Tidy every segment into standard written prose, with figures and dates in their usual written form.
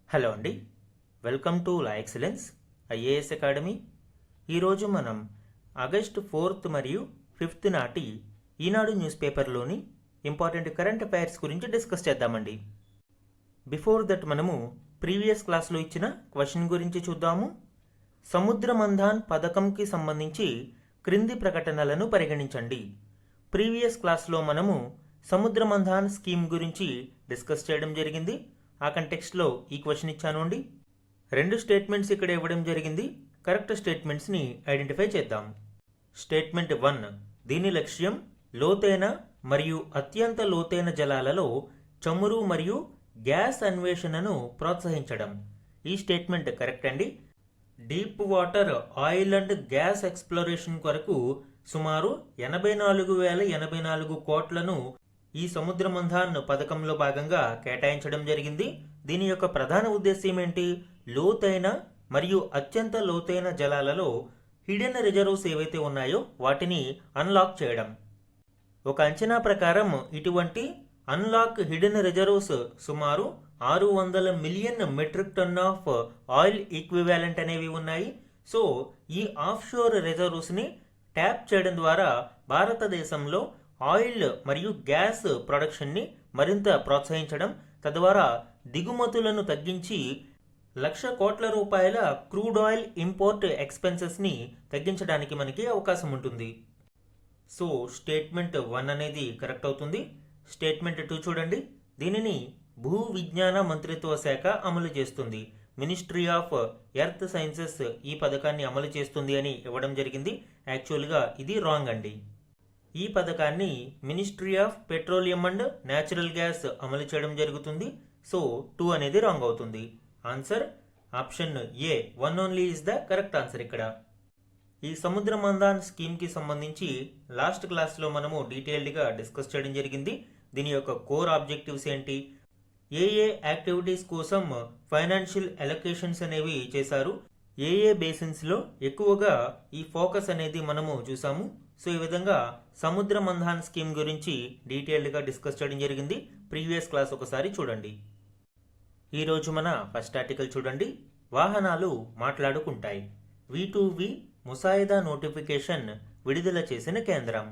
Hello అండి, welcome to law excellence IAS academy. ఈరోజు మనం ఆగస్టు 4th మరియు 5th నాటి ఈనాడు న్యూస్ పేపర్లోని ఇంపార్టెంట్ కరెంట్ అఫైర్స్ గురించి డిస్కస్ చేద్దామండి. బిఫోర్ దట్ మనము ప్రీవియస్ క్లాస్లో ఇచ్చిన క్వశ్చన్ గురించి చూద్దాము. సముద్ర మంథాన్ పథకంకి సంబంధించి క్రింది ప్రకటనలను పరిగణించండి. ప్రీవియస్ క్లాస్లో మనము సముద్ర మంథాన్ స్కీమ్ గురించి డిస్కస్ చేయడం జరిగింది. ఆ కంటెక్స్ట్లో ఈ క్వశ్చన్ ఇచ్చాను అండి. 2 స్టేట్మెంట్స్ ఇక్కడ ఇవ్వడం జరిగింది. కరెక్ట్ స్టేట్మెంట్స్ని ఐడెంటిఫై చేద్దాం. స్టేట్మెంట్ 1, దీని లక్ష్యం లోతైన మరియు అత్యంత లోతైన జలాలలో చమురు మరియు గ్యాస్ అన్వేషణను ప్రోత్సహించడం. ఈ స్టేట్మెంట్ కరెక్ట్ అండి. Deep water oil and gas exploration కొరకు సుమారు 84,084 కోట్లను ఈ సముద్ర మంథాన్ పథకంలో భాగంగా కేటాయించడం జరిగింది. దీని యొక్క ప్రధాన ఉద్దేశ్యం ఏంటి? లోతైన మరియు అత్యంత లోతైన జలాలలో హిడెన్ రిజర్వ్స్ ఏవైతే ఉన్నాయో వాటిని అన్లాక్ చేయడం. ఒక అంచనా ప్రకారం ఇటువంటి అన్లాక్ హిడెన్ రిజర్వ్స్ సుమారు 600 million metric ton of oil equivalent అనేవి ఉన్నాయి. సో ఈ ఆఫ్ షోర్ రిజర్వ్స్ని ట్యాప్ చేయడం ద్వారా భారతదేశంలో ఆయిల్ మరియు గ్యాస్ ప్రొడక్షన్ని మరింత ప్రోత్సహించడం, తద్వారా దిగుమతులను తగ్గించి 1,00,000 కోట్ల రూపాయల క్రూడ్ ఆయిల్ ఇంపోర్ట్ ఎక్స్పెన్సెస్ని తగ్గించడానికి మనకి అవకాశం ఉంటుంది. సో స్టేట్మెంట్ 1 అనేది కరెక్ట్ అవుతుంది. స్టేట్మెంట్ 2 చూడండి. దీనిని భూ విజ్ఞాన మంత్రిత్వ శాఖ అమలు చేస్తుంది. మినిస్ట్రీ ఆఫ్ ఎర్త్ సైన్సెస్ ఈ పథకాన్ని అమలు చేస్తుంది అని ఇవ్వడం జరిగింది. యాక్చువల్గా ఇది రాంగ్ అండి. ఈ పథకాన్ని ministry of petroleum and natural gas అమలు చేయడం జరుగుతుంది. సో 2 అనేది రాంగ్ అవుతుంది. Answer option A 1 only is the correct answer. ఇక్కడ ఈ సముద్ర మంథాన్ స్కీమ్కి సంబంధించి లాస్ట్ క్లాస్లో మనము డీటెయిల్డ్గా డిస్కస్ చేయడం జరిగింది. దీని యొక్క కోర్ ఆబ్జెక్టివ్స్ ఏంటి, ఏ యాక్టివిటీస్ కోసం ఫైనాన్షియల్ అలొకేషన్స్ అనేవి చేశారు, ఏ బేసిన్స్లో ఎక్కువగా ఈ ఫోకస్ అనేది మనము చూసాము. సో ఈ విధంగా సముద్ర మంథాన్ స్కీమ్ గురించి డీటెయిల్డ్గా డిస్కస్ చేయడం జరిగింది. ప్రీవియస్ క్లాస్ ఒకసారి చూడండి. ఈరోజు మన ఫస్ట్ ఆర్టికల్ చూడండి. వాహనాలు మాట్లాడుకుంటాయి. V2V ముసాయిదా నోటిఫికేషన్ విడుదల చేసిన కేంద్రం.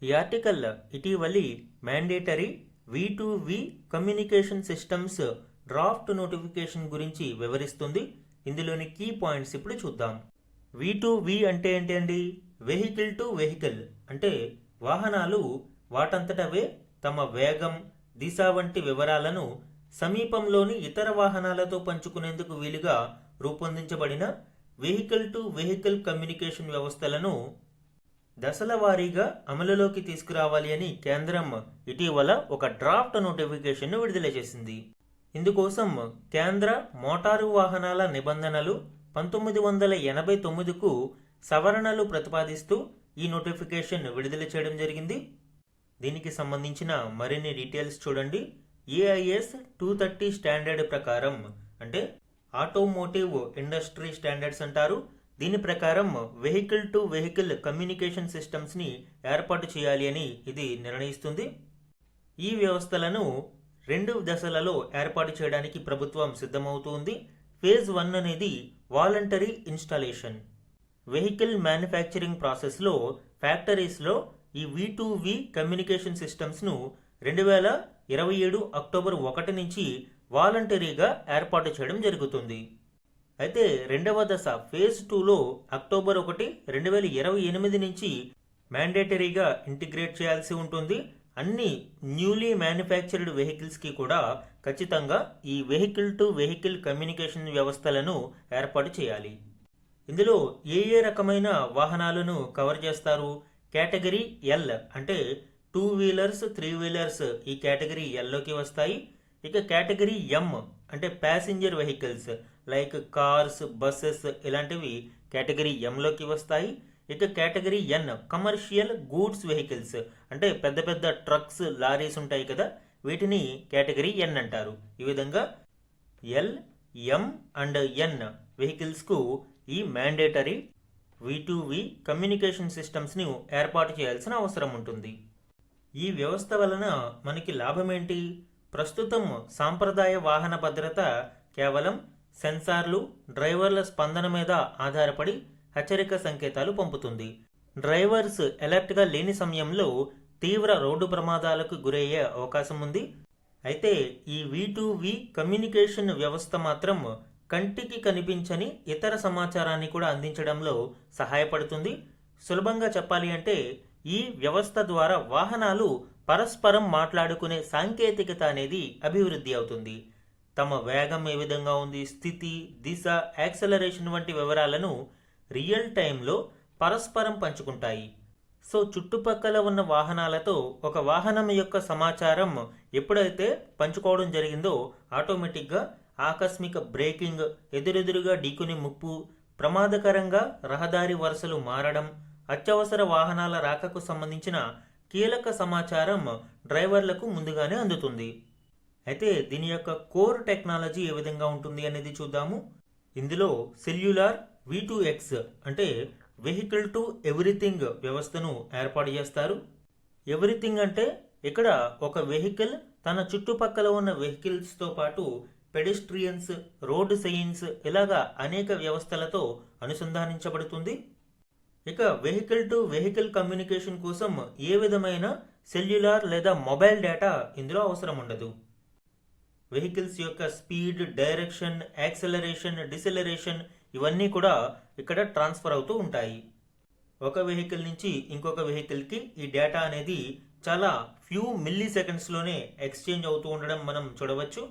ఈ ఆర్టికల్ ఇటీవలి mandatory V2V communication systems draft notification గురించి వివరిస్తుంది. ఇందులోని కీ పాయింట్స్ ఇప్పుడు చూద్దాం. V2V అంటే ఏంటండి? వెహికల్ టు వెహికల్ అంటే వాహనాలు వాటంతటవే తమ వేగం, దిశ వంటి వివరాలను సమీపంలోని ఇతర వాహనాలతో పంచుకునేందుకు వీలుగా రూపొందించబడిన వెహికల్ టు వెహికల్ కమ్యూనికేషన్ వ్యవస్థలను దశల వారీగా అమలులోకి తీసుకురావాలి అని కేంద్రం ఇటీవల ఒక డ్రాఫ్ట్ నోటిఫికేషన్ విడుదల చేసింది. ఇందుకోసం కేంద్ర మోటారు వాహనాల నిబంధనలు 1989కు సవరణలు ప్రతిపాదిస్తూ ఈ నోటిఫికేషన్ విడుదల చేయడం జరిగింది. దీనికి సంబంధించిన మరిన్ని డీటెయిల్స్ చూడండి. AIS 230 స్టాండర్డ్ ప్రకారం, అంటే ఆటోమోటివ్ ఇండస్ట్రీ స్టాండర్డ్స్ అంటారు. దీని ప్రకారం వెహికల్ టు వెహికల్ కమ్యూనికేషన్ సిస్టమ్స్ని ఏర్పాటు చేయాలి అని ఇది నిర్ణయిస్తుంది. ఈ వ్యవస్థలను 2 దశలలో ఏర్పాటు చేయడానికి ప్రభుత్వం సిద్ధమవుతుంది. ఫేజ్ 1 అనేది వాలంటరీ ఇన్స్టాలేషన్. వెహికల్ మ్యానుఫ్యాక్చరింగ్ ప్రాసెస్లో ఫ్యాక్టరీస్లో ఈ V2V కమ్యూనికేషన్ సిస్టమ్స్ను 2027 అక్టోబర్ 1 నుంచి వాలంటరీగా ఏర్పాటు చేయడం జరుగుతుంది. అయితే రెండవ దశ ఫేజ్ 2లో అక్టోబర్ 1, 2028 నుంచి మ్యాండేటరీగా ఇంటిగ్రేట్ చేయాల్సి ఉంటుంది. అన్ని న్యూలీ మ్యానుఫ్యాక్చర్డ్ వెహికల్స్కి కూడా ఖచ్చితంగా ఈ వెహికల్ టు వెహికల్ కమ్యూనికేషన్ వ్యవస్థలను ఏర్పాటు చేయాలి. ఇందులో ఏ రకమైన వాహనాలను కవర్ చేస్తారు? కేటగిరీ L అంటే 2 వీలర్స్ 3 వీలర్స్ ఈ కేటగిరీ Lలోకి వస్తాయి. ఇక కేటగిరీ M అంటే passenger vehicles like cars, buses ఇలాంటివి కేటగిరీ Mలోకి వస్తాయి. ఇక category N commercial goods vehicles అంటే పెద్ద పెద్ద ట్రక్స్, లారీస్ ఉంటాయి కదా, వీటిని కేటగిరీ N అంటారు. ఈ విధంగా L, M అండ్ N వెహికల్స్కు ఈ మ్యాండేటరీ V2V కమ్యూనికేషన్ సిస్టమ్స్ని ఏర్పాటు చేయాల్సిన అవసరం ఉంటుంది. ఈ వ్యవస్థ వలన మనకి లాభం ఏంటి? ప్రస్తుతం సాంప్రదాయ వాహన భద్రత కేవలం సెన్సార్లు, డ్రైవర్ల స్పందన మీద ఆధారపడి హెచ్చరిక సంకేతాలు పంపుతుంది. డ్రైవర్స్ అలర్ట్గా లేని సమయంలో తీవ్ర రోడ్డు ప్రమాదాలకు గురయ్యే అవకాశం ఉంది. అయితే ఈ V2V కమ్యూనికేషన్ వ్యవస్థ మాత్రం కంటికి కనిపించని ఇతర సమాచారాన్ని కూడా అందించడంలో సహాయపడుతుంది. సులభంగా చెప్పాలి అంటే ఈ వ్యవస్థ ద్వారా వాహనాలు పరస్పరం మాట్లాడుకునే సాంకేతికత అనేది అభివృద్ధి అవుతుంది. తమ వేగం ఏ విధంగా ఉంది, స్థితి, దిశ, యాక్సలరేషన్ వంటి వివరాలను రియల్ టైంలో పరస్పరం పంచుకుంటాయి. సో చుట్టుపక్కల ఉన్న వాహనాలతో ఒక వాహనం యొక్క సమాచారం ఎప్పుడైతే పంచుకోవడం జరిగిందో ఆటోమేటిక్గా ఆకస్మిక బ్రేకింగ్, ఎదురెదురుగా ఢీకునే ముప్పు, ప్రమాదకరంగా రహదారి వరుసలు మారడం, అత్యవసర వాహనాల రాకకు సంబంధించిన కీలక సమాచారం డ్రైవర్లకు ముందుగానే అందుతుంది. అయితే దీని యొక్క కోర్ టెక్నాలజీ ఏ విధంగా ఉంటుంది అనేది చూద్దాము. ఇందులో సెల్యులార్ V2X అంటే వెహికల్ టు ఎవ్రీథింగ్ వ్యవస్థను ఏర్పాటు చేస్తారు. ఎవ్రీథింగ్ అంటే ఇక్కడ ఒక వెహికల్ తన చుట్టుపక్కల ఉన్న వెహికల్స్తో పాటు పెడెస్ట్రియన్స్, రోడ్ సైన్స్ ఇలాగా అనేక వ్యవస్థలతో అనుసంధానించబడుతుంది. ఇక వెహికల్ టు వెహికల్ కమ్యూనికేషన్ కోసం ఏ విధమైన సెల్యులార్ లేదా మొబైల్ డేటా ఇందులో అవసరం ఉండదు. వెహికల్స్ యొక్క స్పీడ్, డైరెక్షన్, యాక్సలరేషన్, డిసెలరేషన్ ఇవన్నీ కూడా ఇక్కడ ట్రాన్స్ఫర్ అవుతూ ఉంటాయి. ఒక వెహికల్ నుంచి ఇంకొక వెహికల్కి ఈ డేటా అనేది చాలా ఫ్యూ మిల్లీ సెకండ్స్లోనే ఎక్స్చేంజ్ అవుతూ ఉండడం మనం చూడవచ్చు.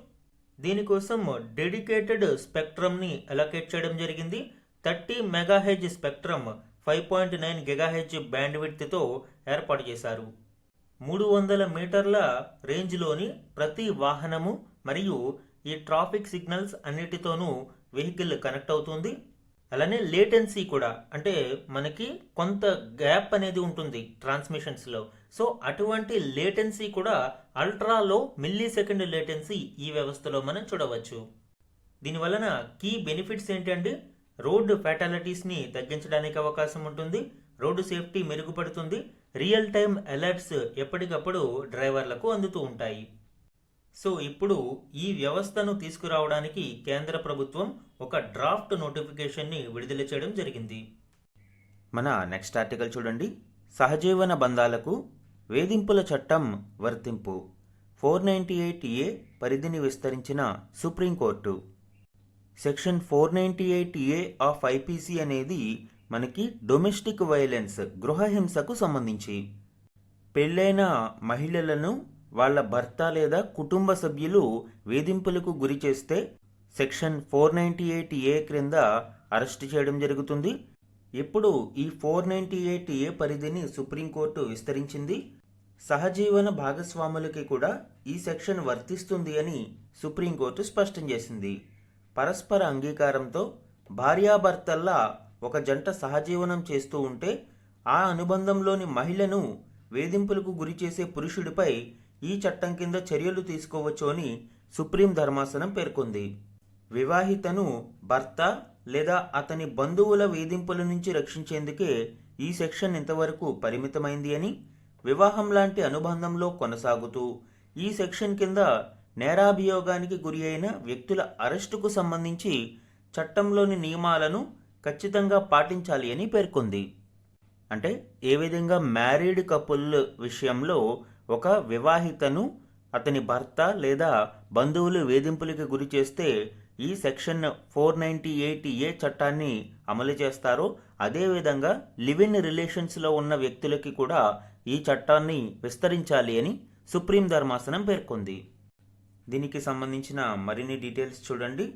దీనికోసం డెడికేటెడ్ స్పెక్ట్రమ్ని అలొకేట్ చేయడం జరిగింది. 30 మెగాహెర్ట్జ్ స్పెక్ట్రమ్ 5.9 GHz బ్యాండ్ విడ్త్తో ఏర్పాటు చేశారు. 300 మీటర్ల రేంజ్లోని ప్రతి వాహనము మరియు ఈ ట్రాఫిక్ సిగ్నల్స్ అన్నిటితోనూ వెహికల్ కనెక్ట్ అవుతుంది. అలానే లేటెన్సీ కూడా, అంటే మనకి కొంత గ్యాప్ అనేది ఉంటుంది ట్రాన్స్మిషన్స్లో. సో అటువంటి లేటెన్సీ కూడా అల్ట్రాలో మిల్లీ సెకండ్ లేటెన్సీ ఈ వ్యవస్థలో మనం చూడవచ్చు. దీనివలన కీ బెనిఫిట్స్ ఏంటంటే రోడ్డు ఫ్యాటాలిటీస్ని తగ్గించడానికి అవకాశం ఉంటుంది, రోడ్డు సేఫ్టీ మెరుగుపడుతుంది, రియల్ టైమ్ అలర్ట్స్ ఎప్పటికప్పుడు డ్రైవర్లకు అందుతూ ఉంటాయి. సో ఇప్పుడు ఈ వ్యవస్థను తీసుకురావడానికి కేంద్ర ప్రభుత్వం ఒక డ్రాఫ్ట్ నోటిఫికేషన్ని విడుదల చేయడం జరిగింది. మన నెక్స్ట్ ఆర్టికల్ చూడండి. సహజీవన బంధాలకు వేధింపుల చట్టం వర్తింపు 498A పరిధిని విస్తరించిన supreme court. Section 498A of IPC అనేది మనకి డొమెస్టిక్ వైలెన్స్, గృహహింసకు సంబంధించి. పెళ్ళైన మహిళలను వాళ్ళ భర్త లేదా కుటుంబ సభ్యులు వేధింపులకు గురి చేస్తే సెక్షన్ 498A క్రింద అరెస్ట్ చేయడం జరుగుతుంది. ఇప్పుడు ఈ 498A పరిధిని సుప్రీంకోర్టు విస్తరించింది. సహజీవన భాగస్వాములకి కూడా ఈ సెక్షన్ వర్తిస్తుంది అని సుప్రీంకోర్టు స్పష్టం చేసింది. పరస్పర అంగీకారంతో భార్యాభర్తల్లా ఒక జంట సహజీవనం చేస్తూ ఉంటే ఆ అనుబంధంలోని మహిళను వేధింపులకు గురి చేసే పురుషుడిపై ఈ చట్టం కింద చర్యలు తీసుకోవచ్చు అని సుప్రీం ధర్మాసనం పేర్కొంది. వివాహితను భర్త లేదా అతని బంధువుల వేధింపుల నుంచి రక్షించేందుకే ఈ సెక్షన్ ఇంతవరకు పరిమితమైంది అని, వివాహం లాంటి అనుబంధంలో కొనసాగుతూ ఈ సెక్షన్ కింద నేరాభియోగానికి గురి అయిన వ్యక్తుల అరెస్టుకు సంబంధించి చట్టంలోని నియమాలను ఖచ్చితంగా పాటించాలి అని పేర్కొంది. అంటే ఏ విధంగా మ్యారీడ్ కపుల్ విషయంలో ఒక వివాహితను అతని భర్త లేదా బంధువులు వేధింపులకి గురి చేస్తే ఈ సెక్షన్ 498A చట్టాన్ని అమలు చేస్తారో అదేవిధంగా లివ్ ఇన్ రిలేషన్స్లో ఉన్న వ్యక్తులకి కూడా ఈ చట్టాన్ని విస్తరించాలి అని సుప్రీం ధర్మాసనం పేర్కొంది. దీనికి సంబంధించిన మరిన్ని డీటెయిల్స్ చూడండి.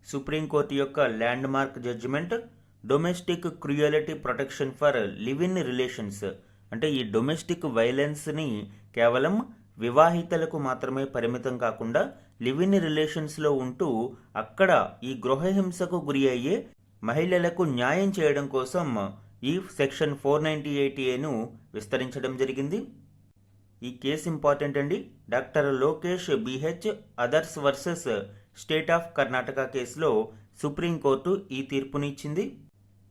సుప్రీంకోర్టు యొక్క landmark judgement domestic cruelty protection for live in relations, అంటే ఈ డొమెస్టిక్ వైలెన్స్ని కేవలం వివాహితలకు మాత్రమే పరిమితం కాకుండా లివ్ ఇన్ రిలేషన్స్లో ఉంటూ అక్కడ ఈ గృహహింసకు గురి అయ్యే మహిళలకు న్యాయం చేయడం కోసం ఈ సెక్షన్ 498Aను విస్తరించడం జరిగింది. ఈ కేసు ఇంపార్టెంట్ అండి. Doctor Lokesh BH others versus state of Karnataka కేసులో సుప్రీంకోర్టు ఈ తీర్పునిచ్చింది.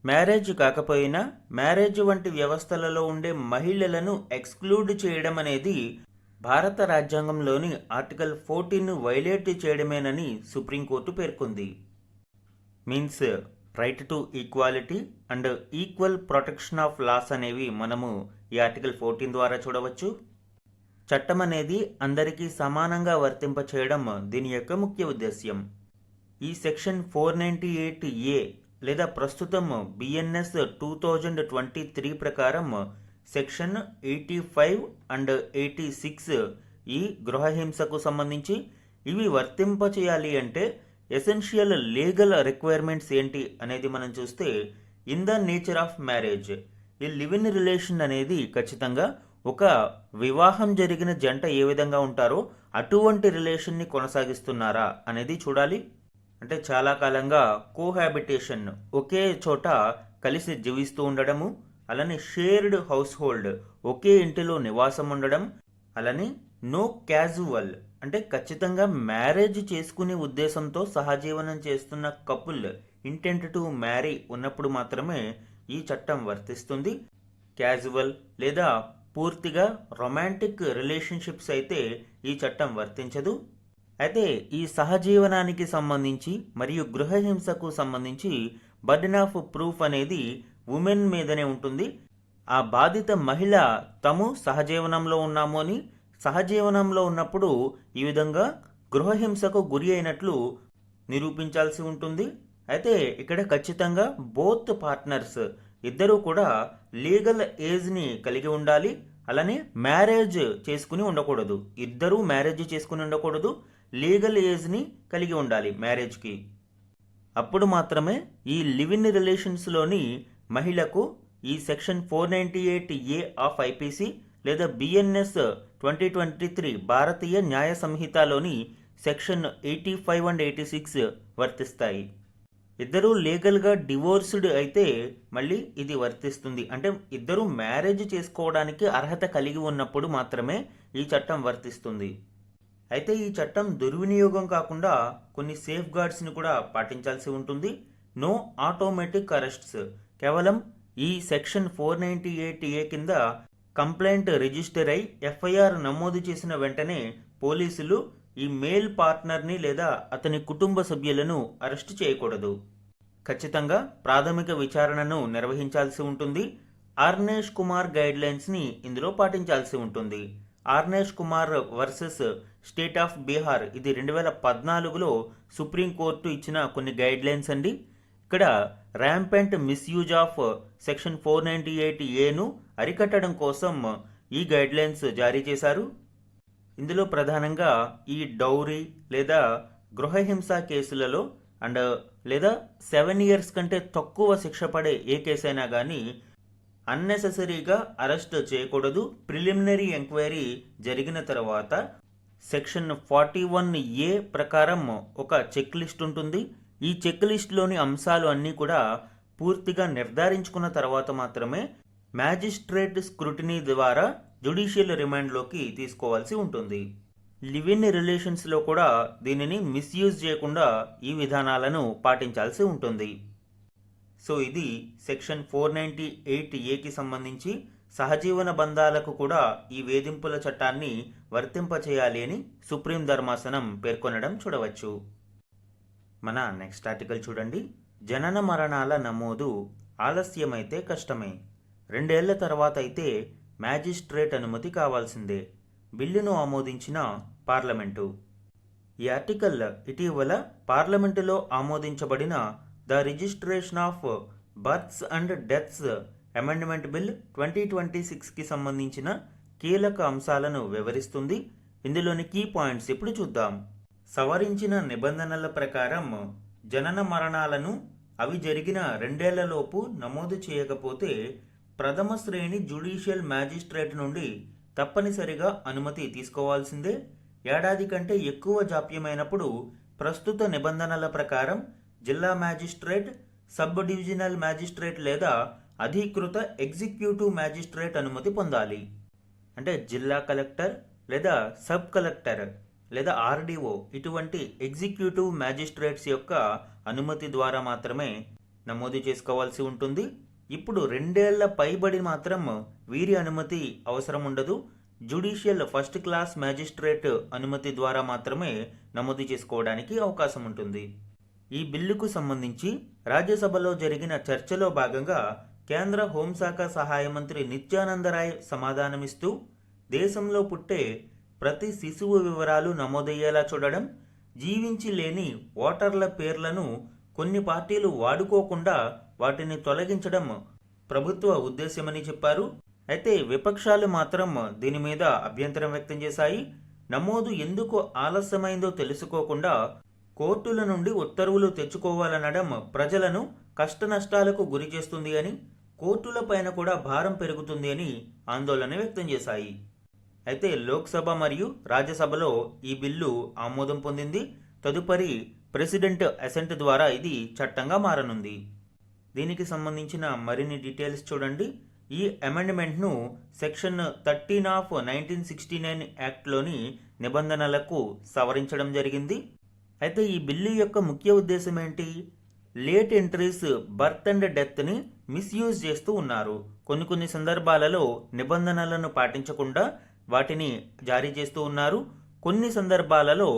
మ్యారేజ్ కాకపోయినా మ్యారేజ్ వంటి వ్యవస్థలలో ఉండే మహిళలను ఎక్స్క్లూడ్ చేయడం అనేది భారత రాజ్యాంగంలోని ఆర్టికల్ 14ను వైలేట్ చేయడమేనని సుప్రీంకోర్టు పేర్కొంది. Means right to equality and equal protection of laws అనేవి మనము ఈ ఆర్టికల్ 14 ద్వారా చూడవచ్చు. చట్టం అనేది అందరికీ సమానంగా వర్తింప చేయడం దీని యొక్క ముఖ్య ఉద్దేశ్యం. ఈ సెక్షన్ 498A లేదా ప్రస్తుతం బిఎన్ఎస్ 2023 ప్రకారం సెక్షన్ 85 అండ్ 86 ఈ గృహహింసకు సంబంధించి ఇవి వర్తింప చేయాలి అంటే ఎసెన్షియల్ లీగల్ రిక్వైర్మెంట్స్ ఏంటి అనేది మనం చూస్తే, in the nature of marriage, ఈ లివ్ ఇన్ రిలేషన్ అనేది ఖచ్చితంగా ఒక వివాహం జరిగిన జంట ఏ విధంగా ఉంటారో అటువంటి రిలేషన్ని కొనసాగిస్తున్నారా అనేది చూడాలి. అంటే చాలా కాలంగా కోహాబిటేషన్, ఒకే చోట కలిసి జీవిస్తూ ఉండడము, అలానే షేర్డ్ హౌస్ హోల్డ్, ఒకే ఇంటిలో నివాసం ఉండడం, అలానే నో క్యాజువల్ అంటే ఖచ్చితంగా మ్యారేజ్ చేసుకునే ఉద్దేశంతో సహజీవనం చేస్తున్న కపుల్ ఇంటెంట్ టు మ్యారీ ఉన్నప్పుడు మాత్రమే ఈ చట్టం వర్తిస్తుంది. క్యాజువల్ లేదా పూర్తిగా రొమాంటిక్ రిలేషన్షిప్స్ అయితే ఈ చట్టం వర్తించదు. అయితే ఈ సహజీవనానికి సంబంధించి మరియు గృహహింసకు సంబంధించి బర్డెన్ ఆఫ్ ప్రూఫ్ అనేది ఉమెన్ మీదనే ఉంటుంది. ఆ బాధిత మహిళ తాము సహజీవనంలో ఉన్నాము అని, సహజీవనంలో ఉన్నప్పుడు ఈ విధంగా గృహహింసకు గురి అయినట్లు నిరూపించాల్సి ఉంటుంది. అయితే ఇక్కడ ఖచ్చితంగా బోత్ పార్ట్నర్స్ ఇద్దరూ కూడా లీగల్ ఏజ్ని కలిగి ఉండాలి. అలానే మ్యారేజ్ చేసుకుని ఉండకూడదు, ఇద్దరూ మ్యారేజ్ చేసుకుని ఉండకూడదు, లీగల్ ఏజ్ని కలిగి ఉండాలి మ్యారేజ్కి. అప్పుడు మాత్రమే ఈ లివ్ ఇన్ రిలేషన్స్లోని మహిళకు ఈ సెక్షన్ 498A ఆఫ్ ఐపీసీ లేదా బిఎన్ఎస్ 2023 భారతీయ న్యాయ సంహితలోని సెక్షన్ 85 అండ్ 86 వర్తిస్తాయి. ఇద్దరూ లీగల్గా డివోర్స్డ్ అయితే మళ్ళీ ఇది వర్తిస్తుంది. అంటే ఇద్దరూ మ్యారేజ్ చేసుకోవడానికి అర్హత కలిగి ఉన్నప్పుడు మాత్రమే ఈ చట్టం వర్తిస్తుంది. అయితే ఈ చట్టం దుర్వినియోగం కాకుండా కొన్ని సేఫ్ గార్డ్స్ని కూడా పాటించాల్సి ఉంటుంది. నో ఆటోమేటిక్ అరెస్ట్స్, కేవలం ఈ సెక్షన్ 498A కింద కంప్లైంట్ రిజిస్టర్ అయి ఎఫ్ఐఆర్ నమోదు చేసిన వెంటనే పోలీసులు ఈ మేల్ పార్ట్నర్ని లేదా అతని కుటుంబ సభ్యులను అరెస్ట్ చేయకూడదు. ఖచ్చితంగా ప్రాథమిక విచారణను నిర్వహించాల్సి ఉంటుంది. ఆర్నేష్ కుమార్ గైడ్లైన్స్ని ఇందులో పాటించాల్సి ఉంటుంది. Arnesh Kumar versus state of Bihar, ఇది 2014లో సుప్రీంకోర్టు ఇచ్చిన కొన్ని గైడ్లైన్స్ అండి. ఇక్కడ ర్యాంపెంట్ మిస్యూజ్ ఆఫ్ సెక్షన్ 498Aను అరికట్టడం కోసం ఈ గైడ్లైన్స్ జారీ చేశారు. ఇందులో ప్రధానంగా ఈ డౌరీ లేదా గృహహింస కేసులలో లేదా 7 years కంటే తక్కువ శిక్ష పడే ఏ కేసైనా కానీ అన్నెసెసరీగా అరెస్ట్ చేయకూడదు. ప్రిలిమినరీ ఎంక్వైరీ జరిగిన తర్వాత సెక్షన్ 41A ప్రకారం ఒక చెక్ లిస్ట్ ఉంటుంది. ఈ చెక్ లిస్ట్లోని అంశాలు అన్నీ కూడా పూర్తిగా నిర్ధారించుకున్న తర్వాత మాత్రమే మ్యాజిస్ట్రేట్ స్క్రూటినీ ద్వారా జ్యుడిషియల్ రిమాండ్లోకి తీసుకోవాల్సి ఉంటుంది. లివ్ ఇన్ రిలేషన్స్లో కూడా దీనిని మిస్యూజ్ చేయకుండా ఈ విధానాలను పాటించాల్సి ఉంటుంది. సో ఇది సెక్షన్ 498Aకి సంబంధించి సహజీవన బంధాలకు కూడా ఈ వేధింపుల చట్టాన్ని వర్తింపచేయాలి అని సుప్రీం ధర్మాసనం పేర్కొనడం చూడవచ్చు. మన నెక్స్ట్ ఆర్టికల్ చూడండి. జనన మరణాల నమోదు ఆలస్యమైతే కష్టమే, 2 ఏళ్ల తర్వాత అయితే మ్యాజిస్ట్రేట్ అనుమతి కావాల్సిందే, బిల్లును ఆమోదించిన పార్లమెంటు. ఈ ఆర్టికల్ ఇటీవల పార్లమెంటులో ఆమోదించబడిన the registration of births and deaths amendment bill 2026కి సంబంధించిన కీలక అంశాలను వివరిస్తుంది. ఇందులోని కీ పాయింట్స్ ఇప్పుడు చూద్దాం. సవరించిన నిబంధనల ప్రకారం జనన మరణాలను అవి జరిగిన 2 ఏళ్లలోపు నమోదు చేయకపోతే ప్రథమ శ్రేణి జ్యుడిషియల్ మ్యాజిస్ట్రేట్ నుండి తప్పనిసరిగా అనుమతి తీసుకోవాల్సిందే. ఏడాది కంటే ఎక్కువ జాప్యమైనప్పుడు ప్రస్తుత నిబంధనల ప్రకారం జిల్లా మ్యాజిస్ట్రేట్, సబ్ డివిజనల్ మ్యాజిస్ట్రేట్ లేదా అధీకృత ఎగ్జిక్యూటివ్ మ్యాజిస్ట్రేట్ అనుమతి పొందాలి. అంటే జిల్లా కలెక్టర్ లేదా సబ్ కలెక్టర్ లేదా ఆర్డీఓ ఇటువంటి ఎగ్జిక్యూటివ్ మ్యాజిస్ట్రేట్స్ యొక్క అనుమతి ద్వారా మాత్రమే నమోదు చేసుకోవాల్సి ఉంటుంది. ఇప్పుడు 2 ఏళ్ల పైబడి మాత్రం వీరి అనుమతి అవసరం ఉండదు. జ్యుడిషియల్ ఫస్ట్ క్లాస్ మ్యాజిస్ట్రేట్ అనుమతి ద్వారా మాత్రమే నమోదు చేసుకోవడానికి అవకాశం ఉంటుంది. ఈ బిల్లుకు సంబంధించి రాజ్యసభలో జరిగిన చర్చలో భాగంగా కేంద్ర హోంశాఖ సహాయ మంత్రి నిత్యానందరాయ్ సమాధానమిస్తూ దేశంలో పుట్టే ప్రతి శిశువు వివరాలు నమోదయ్యేలా చూడడం, జీవించి లేని ఓటర్ల పేర్లను కొన్ని పార్టీలు వాడుకోకుండా వాటిని తొలగించడం ప్రభుత్వ ఉద్దేశ్యమని చెప్పారు. అయితే విపక్షాలు మాత్రం దీని మీద అభ్యంతరం వ్యక్తం చేశాయి. నమోదు ఎందుకు ఆలస్యమైందో తెలుసుకోకుండా కోర్టుల నుండి ఉత్తర్వులు తెచ్చుకోవాలనడం ప్రజలను కష్టనష్టాలకు గురి చేస్తుంది అని, కోర్టులపైన కూడా భారం పెరుగుతుంది అని ఆందోళన వ్యక్తం చేశాయి. అయితే లోక్సభ మరియు రాజ్యసభలో ఈ బిల్లు ఆమోదం పొందింది. తదుపరి ప్రెసిడెంట్ అసెంట్ ద్వారా ఇది చట్టంగా మారనుంది. దీనికి సంబంధించిన మరిన్ని డీటెయిల్స్ చూడండి. ఈ అమెండ్మెంట్ను సెక్షన్ 13 ఆఫ్ 1969 యాక్ట్లోని నిబంధనలకు సవరించడం జరిగింది. అయితే ఈ బిల్లు యొక్క ముఖ్య ఉద్దేశం ఏంటి? లేట్ ఎంట్రీస్, బర్త్ అండ్ డెత్ని మిస్యూజ్ చేస్తూ ఉన్నారు. కొన్ని సందర్భాలలో నిబంధనలను పాటించకుండా వాటిని జారీ చేస్తూ ఉన్నారు. కొన్ని సందర్భాలలో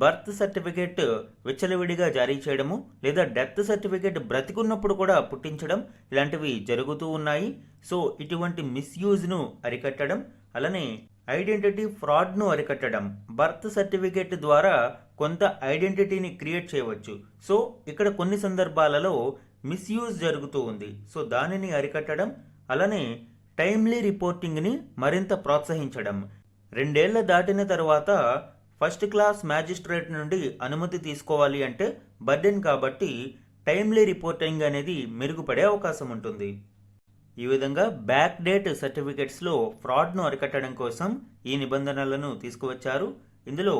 బర్త్ సర్టిఫికేట్ విచ్చలవిడిగా జారీ చేయడము, లేదా డెత్ సర్టిఫికేట్ బ్రతికున్నప్పుడు కూడా పుట్టించడం, ఇలాంటివి జరుగుతూ ఉన్నాయి. సో ఇటువంటి మిస్యూజ్ను అరికట్టడం, అలానే ఐడెంటిటీ ఫ్రాడ్ను అరికట్టడం. బర్త్ సర్టిఫికేట్ ద్వారా కొంత ఐడెంటిటీని క్రియేట్ చేయవచ్చు. సో ఇక్కడ కొన్ని సందర్భాలలో మిస్యూజ్ జరుగుతూ ఉంది. సో దానిని అరికట్టడం, అలానే టైమ్లీ రిపోర్టింగ్ని మరింత ప్రోత్సహించడం. 2 ఏళ్ల దాటిన తర్వాత ఫస్ట్ క్లాస్ మ్యాజిస్ట్రేట్ నుండి అనుమతి తీసుకోవాలి అంటే బర్డెన్ కాబట్టి టైమ్లీ రిపోర్టింగ్ అనేది మెరుగుపడే అవకాశం ఉంటుంది. ఈ విధంగా బ్యాక్ డేట్ సర్టిఫికెట్స్లో ఫ్రాడ్ను అరికట్టడం కోసం ఈ నిబంధనలను తీసుకువచ్చారు. ఇందులో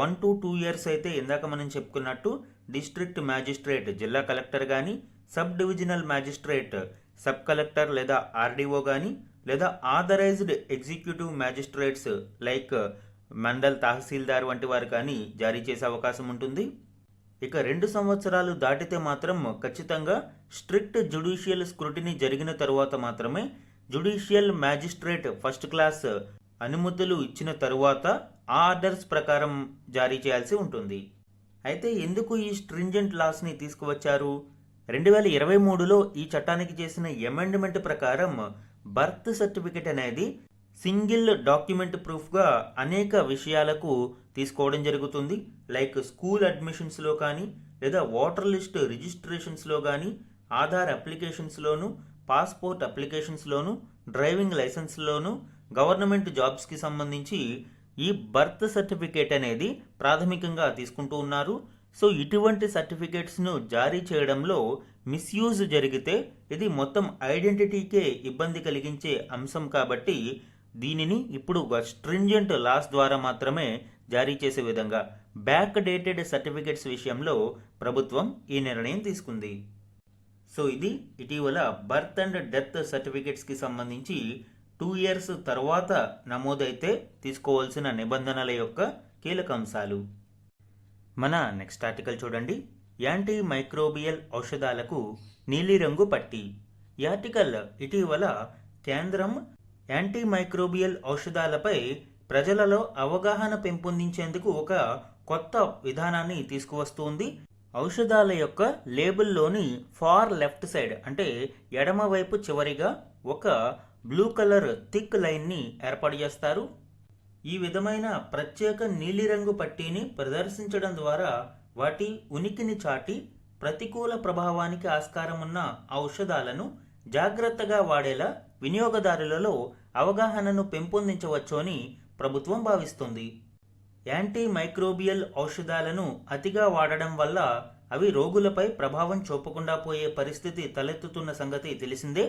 1 to 2 years అయితే ఇందాక మనం చెప్పుకున్నట్టు డిస్ట్రిక్ట్ మ్యాజిస్ట్రేట్, జిల్లా కలెక్టర్ కానీ, sub divisional magistrate, sub collector లేదా ఆర్డీఓ కానీ, లేదా authorised executive magistrates like mandal tahsildar వంటి వారు కానీ జారీ చేసే అవకాశం ఉంటుంది. ఇక 2 సంవత్సరాలు దాటితే మాత్రం ఖచ్చితంగా స్ట్రిక్ట్ జ్యుడిషియల్ స్క్రూటినీ జరిగిన తరువాత మాత్రమే జ్యుడిషియల్ మ్యాజిస్ట్రేట్ ఫస్ట్ క్లాస్ అనుమతులు ఇచ్చిన తరువాత ఆ ఆర్డర్స్ ప్రకారం జారీ చేయాల్సి ఉంటుంది. అయితే ఎందుకు ఈ స్ట్రింజెంట్ లాస్ని తీసుకువచ్చారు? 2023లో ఈ చట్టానికి చేసిన అమెండ్మెంట్ ప్రకారం బర్త్ సర్టిఫికెట్ అనేది సింగిల్ డాక్యుమెంట్ ప్రూఫ్గా అనేక విషయాలకు తీసుకోవడం జరుగుతుంది. లైక్ స్కూల్ అడ్మిషన్స్లో కానీ, లేదా ఓటర్ లిస్ట్ రిజిస్ట్రేషన్స్లో కానీ, ఆధార్ అప్లికేషన్స్లోను, పాస్పోర్ట్ అప్లికేషన్స్లోను, డ్రైవింగ్ లైసెన్స్లోను, గవర్నమెంట్ జాబ్స్కి సంబంధించి ఈ బర్త్ సర్టిఫికేట్ అనేది ప్రాథమికంగా తీసుకుంటూ ఉన్నారు. సో ఇటువంటి సర్టిఫికేట్స్ను జారీ చేయడంలో మిస్యూజ్ జరిగితే ఇది మొత్తం ఐడెంటిటీకే ఇబ్బంది కలిగించే అంశం కాబట్టి దీనిని ఇప్పుడు స్ట్రింజెంట్ లాస్ ద్వారా మాత్రమే జారీ చేసే విధంగా బ్యాక్ డేటెడ్ సర్టిఫికేట్స్ విషయంలో ప్రభుత్వం ఈ నిర్ణయం తీసుకుంది. సో ఇది ఇటీవల బర్త్ అండ్ డెత్ సర్టిఫికేట్స్కి సంబంధించి 2 years తర్వాత నమోదైతే తీసుకోవాల్సిన నిబంధనల యొక్క కీలక అంశాలు. మన నెక్స్ట్ ఆర్టికల్ చూడండి. యాంటీ మైక్రోబియల్ ఔషధాలకు నీలిరంగు పట్టి. ఈ ఆర్టికల్ ఇటీవల కేంద్రం యాంటీ మైక్రోబియల్ ఔషధాలపై ప్రజలలో అవగాహన పెంపొందించేందుకు ఒక కొత్త విధానాన్ని తీసుకువస్తుంది. ఔషధాల యొక్క లేబుల్లోని ఫార్ లెఫ్ట్ సైడ్ అంటే ఎడమ వైపు చివరిగా ఒక బ్లూ కలర్ థిక్ లైన్ని ఏర్పాటు చేస్తారు. ఈ విధమైన ప్రత్యేక నీలిరంగు పట్టీని ప్రదర్శించడం ద్వారా వాటి ఉనికిని చాటి ప్రతికూల ప్రభావానికి ఆస్కారం ఉన్న ఔషధాలను జాగ్రత్తగా వాడేలా వినియోగదారులలో అవగాహనను పెంపొందించవచ్చు అని ప్రభుత్వం భావిస్తుంది. యాంటీ మైక్రోబియల్ ఔషధాలను అతిగా వాడడం వల్ల అవి రోగులపై ప్రభావం చూపకుండా పోయే పరిస్థితి తలెత్తుతున్న సంగతి తెలిసిందే.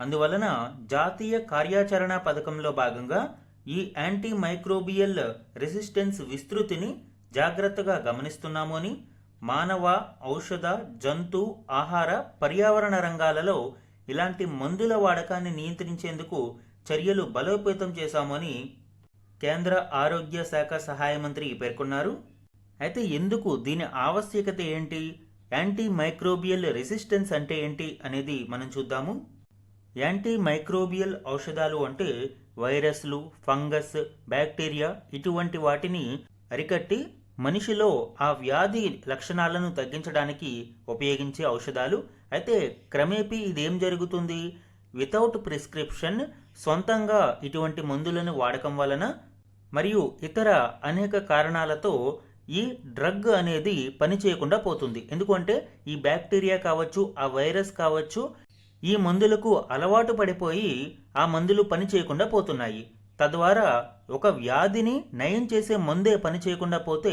అందువలన జాతీయ కార్యాచరణ పథకంలో భాగంగా ఈ యాంటీ మైక్రోబియల్ రెసిస్టెన్స్ విస్తృతిని జాగ్రత్తగా గమనిస్తున్నాము అని, మానవ, ఔషధ, జంతు, ఆహార, పర్యావరణ రంగాలలో ఇలాంటి మందుల వాడకాన్ని నియంత్రించేందుకు చర్యలు బలోపేతం చేశామని కేంద్ర ఆరోగ్య శాఖ సహాయ మంత్రి పేర్కొన్నారు. అయితే ఎందుకు దీని ఆవశ్యకత ఏంటి, యాంటీ మైక్రోబియల్ రెసిస్టెన్స్ అంటే ఏంటి అనేది మనం చూద్దాము. యాంటీ మైక్రోబియల్ ఔషధాలు అంటే వైరస్లు, ఫంగస్, బ్యాక్టీరియా ఇటువంటి వాటిని అరికట్టి మనిషిలో ఆ వ్యాధి లక్షణాలను తగ్గించడానికి ఉపయోగించే ఔషధాలు. అయితే క్రమేపీ ఇదేం జరుగుతుంది, వితౌట్ ప్రిస్క్రిప్షన్ సొంతంగా ఇటువంటి మందులను వాడకం వలన మరియు ఇతర అనేక కారణాలతో ఈ డ్రగ్ అనేది పని చేయకుండా పోతుంది. ఎందుకంటే ఈ బ్యాక్టీరియా కావచ్చు, ఆ వైరస్ కావచ్చు, ఈ మందులకు అలవాటు పడిపోయి ఆ మందులు పని చేయకుండా పోతున్నాయి. తద్వారా ఒక వ్యాధిని నయం చేసే మందే పని చేయకుండా పోతే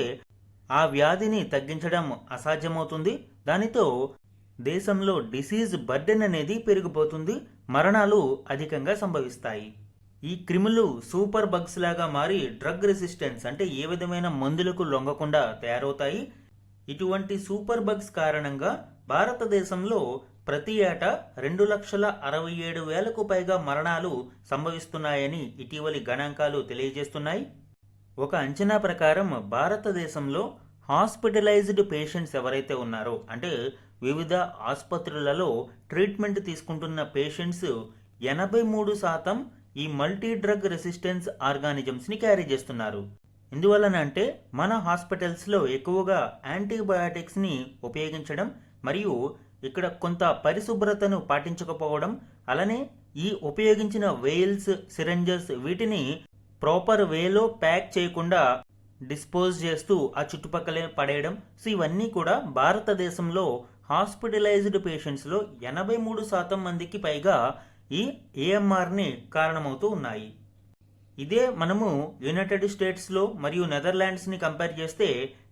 ఆ వ్యాధిని తగ్గించడం అసాధ్యమవుతుంది. దానితో దేశంలో డిసీజ్ బర్డెన్ అనేది పెరిగిపోతుంది, మరణాలు అధికంగా సంభవిస్తాయి. ఈ క్రిములు సూపర్ బగ్స్ లాగా మారి డ్రగ్ రెసిస్టెన్స్ అంటే ఏ విధమైన మందులకు లొంగకుండా తయారవుతాయి. ఇటువంటి సూపర్ బగ్స్ కారణంగా భారతదేశంలో ప్రతి ఏటా 2,67,000కు పైగా మరణాలు సంభవిస్తున్నాయని ఇటీవలి గణాంకాలు తెలియజేస్తున్నాయి. ఒక అంచనా ప్రకారం భారతదేశంలో హాస్పిటలైజ్డ్ పేషెంట్స్ ఎవరైతే ఉన్నారో, అంటే వివిధ ఆసుపత్రులలో ట్రీట్మెంట్ తీసుకుంటున్న పేషెంట్స్ 83% ఈ మల్టీ డ్రగ్ రెసిస్టెన్స్ ఆర్గానిజమ్స్ని క్యారీ చేస్తున్నారు. ఎందువలనంటే మన హాస్పిటల్స్లో ఎక్కువగా యాంటీబయాటిక్స్ని ఉపయోగించడం మరియు ఇక్కడ కొంత పరిశుభ్రతను పాటించకపోవడం, అలానే ఈ ఉపయోగించిన వెయిల్స్, సిరంజెస్ వీటిని ప్రాపర్ వేలో ప్యాక్ చేయకుండా డిస్పోజ్ చేస్తూ ఆ చుట్టుపక్కలే పడేయడం. సో ఇవన్నీ కూడా భారతదేశంలో హాస్పిటలైజ్డ్ పేషెంట్స్లో 83% మందికి పైగా ఈ ఏఎంఆర్ని కారణమవుతూ ఉన్నాయి. ఇదే మనము యునైటెడ్ స్టేట్స్లో మరియు నెదర్లాండ్స్ని కంపేర్ చేస్తే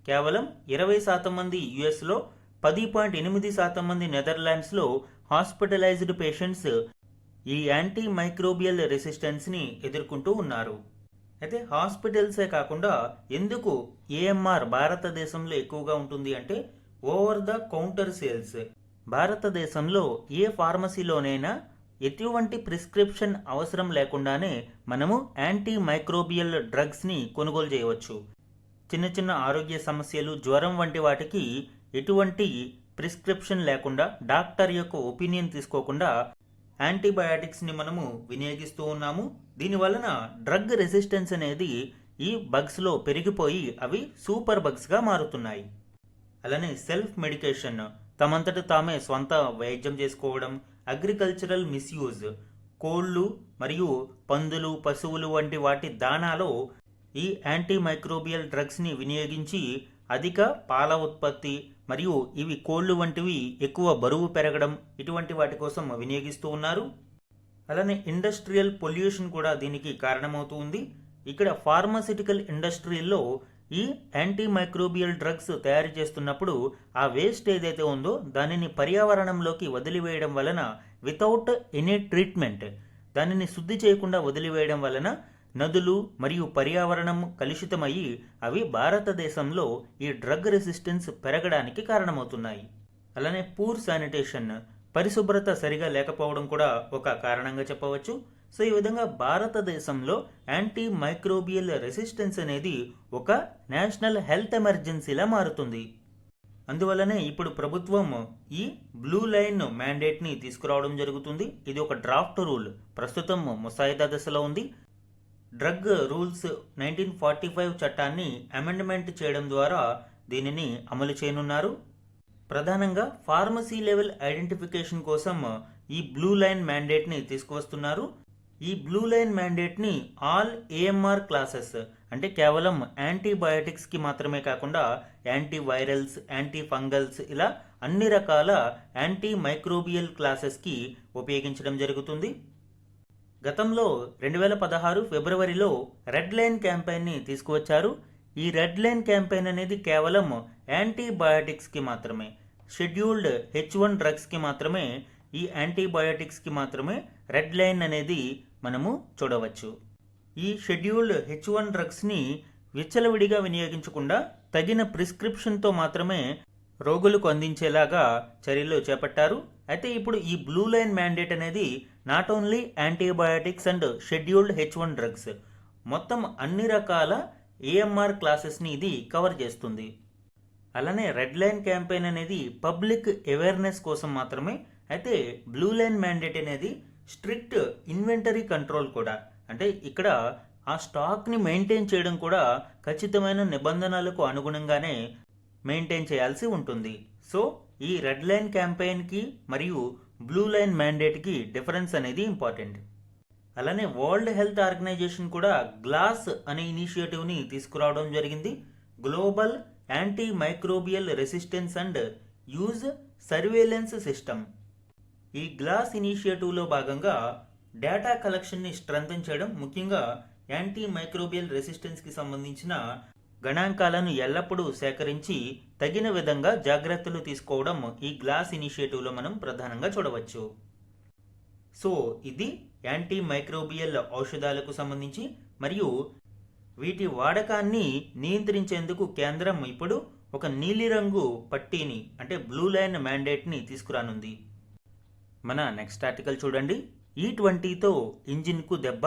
కేవలం 20% మంది యుఎస్లో, 10.8% మంది నెదర్లాండ్స్లో హాస్పిటలైజ్డ్ పేషెంట్స్ ఈ యాంటీ మైక్రోబియల్ రెసిస్టెన్స్ని ఎదుర్కొంటూ ఉన్నారు. అయితే హాస్పిటల్సే కాకుండా ఎందుకు ఏఎంఆర్ భారతదేశంలో ఎక్కువగా ఉంటుంది అంటే ఓవర్ ద కౌంటర్ సేల్స్. భారతదేశంలో ఏ ఫార్మసీలోనైనా ఎటువంటి ప్రిస్క్రిప్షన్ అవసరం లేకుండానే మనము యాంటీ మైక్రోబియల్ డ్రగ్స్ని కొనుగోలు చేయవచ్చు. చిన్న చిన్న ఆరోగ్య సమస్యలు, జ్వరం వంటి వాటికి ఎటువంటి ప్రిస్క్రిప్షన్ లేకుండా, డాక్టర్ యొక్క ఒపీనియన్ తీసుకోకుండా యాంటీబయాటిక్స్ని మనము వినియోగిస్తూ ఉన్నాము. దీనివలన డ్రగ్ రెసిస్టెన్స్ అనేది ఈ బగ్స్లో పెరిగిపోయి అవి సూపర్ బగ్స్గా మారుతున్నాయి. అలానే సెల్ఫ్ మెడికేషన్, తమంతట తామే స్వంత వైద్యం చేసుకోవడం, అగ్రికల్చరల్ మిస్యూజ్, కోళ్ళు మరియు పందులు, పశువులు వంటి వాటి దానాలో ఈ యాంటీ మైక్రోబియల్ డ్రగ్స్ని వినియోగించి అధిక పాల ఉత్పత్తి మరియు ఇవి కోళ్ళు వంటివి ఎక్కువ బరువు పెరగడం ఇటువంటి వాటి కోసం వినియోగిస్తూ ఉన్నారు. అలానే ఇండస్ట్రియల్ పొల్యూషన్ కూడా దీనికి కారణమవుతూ ఉంది. ఇక్కడ ఫార్మాసిటికల్ ఇండస్ట్రీల్లో ఈ యాంటీ మైక్రోబియల్ డ్రగ్స్ తయారు చేస్తున్నప్పుడు ఆ వేస్ట్ ఏదైతే ఉందో దానిని పర్యావరణంలోకి వదిలివేయడం వలన వితౌట్ ఎనీ ట్రీట్మెంట్ దానిని శుద్ధి చేయకుండా వదిలివేయడం వలన నదులు మరియు పర్యావరణం కలుషితమయ్యి అవి భారతదేశంలో ఈ డ్రగ్ రెసిస్టెన్స్ పెరగడానికి కారణమవుతున్నాయి. అలానే పూర్ శానిటేషన్, పరిశుభ్రత సరిగా లేకపోవడం కూడా ఒక కారణంగా చెప్పవచ్చు. సో ఈ విధంగా భారతదేశంలో యాంటీ మైక్రోబియల్ రెసిస్టెన్స్ అనేది ఒక నేషనల్ హెల్త్ ఎమర్జెన్సీలా మారుతుంది. అందువల్లనే ఇప్పుడు ప్రభుత్వం ఈ బ్లూ లైన్ మ్యాండేట్ని తీసుకురావడం జరుగుతుంది. ఇది ఒక డ్రాఫ్ట్ రూల్, ప్రస్తుతం ముసాయిదా దశలో ఉంది. డ్రగ్ రూల్స్ 1945 చట్టాన్ని అమెండ్మెంట్ చేయడం ద్వారా దీనిని అమలు చేయనున్నారు. ప్రధానంగా ఫార్మసీ లెవెల్ ఐడెంటిఫికేషన్ కోసం ఈ బ్లూ లైన్ మ్యాండేట్ని తీసుకువస్తున్నారు. ఈ బ్లూ లైన్ మ్యాండేట్ని ఆల్ ఏఎంఆర్ క్లాసెస్ అంటే కేవలం యాంటీబయాటిక్స్కి మాత్రమే కాకుండా యాంటీ వైరల్స్, యాంటీ ఫంగల్స్ ఇలా అన్ని రకాల యాంటీ మైక్రోబియల్ క్లాసెస్కి ఉపయోగించడం జరుగుతుంది. గతంలో 2016 ఫిబ్రవరిలో రెడ్ లైన్ క్యాంపెయిన్ని తీసుకువచ్చారు. ఈ రెడ్ లైన్ క్యాంపెయిన్ అనేది కేవలం యాంటీబయాటిక్స్కి మాత్రమే, షెడ్యూల్డ్ H1 డ్రగ్స్కి మాత్రమే, ఈ యాంటీబయాటిక్స్కి మాత్రమే రెడ్ లైన్ అనేది మనము చూడవచ్చు. ఈ షెడ్యూల్డ్ H1 డ్రగ్స్ని విచ్చలవిడిగా వినియోగించకుండా తగిన ప్రిస్క్రిప్షన్తో మాత్రమే రోగులకు అందించేలాగా చర్యలు చేపట్టారు. అయితే ఇప్పుడు ఈ బ్లూ లైన్ మ్యాండేట్ అనేది not only antibiotics and scheduled H1 drugs, మొత్తం అన్ని రకాల ఏఎంఆర్ క్లాసెస్ని ఇది కవర్ చేస్తుంది. అలానే రెడ్ లైన్ క్యాంపెయిన్ అనేది పబ్లిక్ అవేర్నెస్ కోసం మాత్రమే. అయితే బ్లూ లైన్ మ్యాండేట్ అనేది స్ట్రిక్ట్ ఇన్వెంటరీ కంట్రోల్ కూడా, అంటే ఇక్కడ ఆ స్టాక్ని మెయింటైన్ చేయడం కూడా ఖచ్చితమైన నిబంధనలకు అనుగుణంగానే మెయింటైన్ చేయాల్సి ఉంటుంది. సో ఈ రెడ్ లైన్ క్యాంపెయిన్కి మరియు బ్లూ లైన్ మ్యాండేట్కి డిఫరెన్స్ అనేది ఇంపార్టెంట్. అలానే వరల్డ్ హెల్త్ ఆర్గనైజేషన్ కూడా గ్లాస్ అనే ఇనిషియేటివ్ని తీసుకురావడం జరిగింది. Global anti microbial resistance and use surveillance system. ఈ గ్లాస్ ఇనిషియేటివ్లో భాగంగా డేటా కలెక్షన్ని స్ట్రెంథెన్ చేయడం, ముఖ్యంగా యాంటీ మైక్రోబియల్ రెసిస్టెన్స్కి సంబంధించిన గణాంకాలను ఎల్లప్పుడూ సేకరించి తగిన విధంగా జాగ్రత్తలు తీసుకోవడం ఈ గ్లాస్ ఇనిషియేటివ్లో మనం ప్రధానంగా చూడవచ్చు. సో ఇది యాంటీ మైక్రోబియల్ ఔషధాలకు సంబంధించి, మరియు వీటి వాడకాన్ని నియంత్రించేందుకు కేంద్రం ఇప్పుడు ఒక నీలిరంగు పట్టీని అంటే బ్లూ లైన్ మ్యాండేట్ని తీసుకురానుంది. మన నెక్స్ట్ ఆర్టికల్ చూడండి. E20తో ఇంజిన్కు దెబ్బ,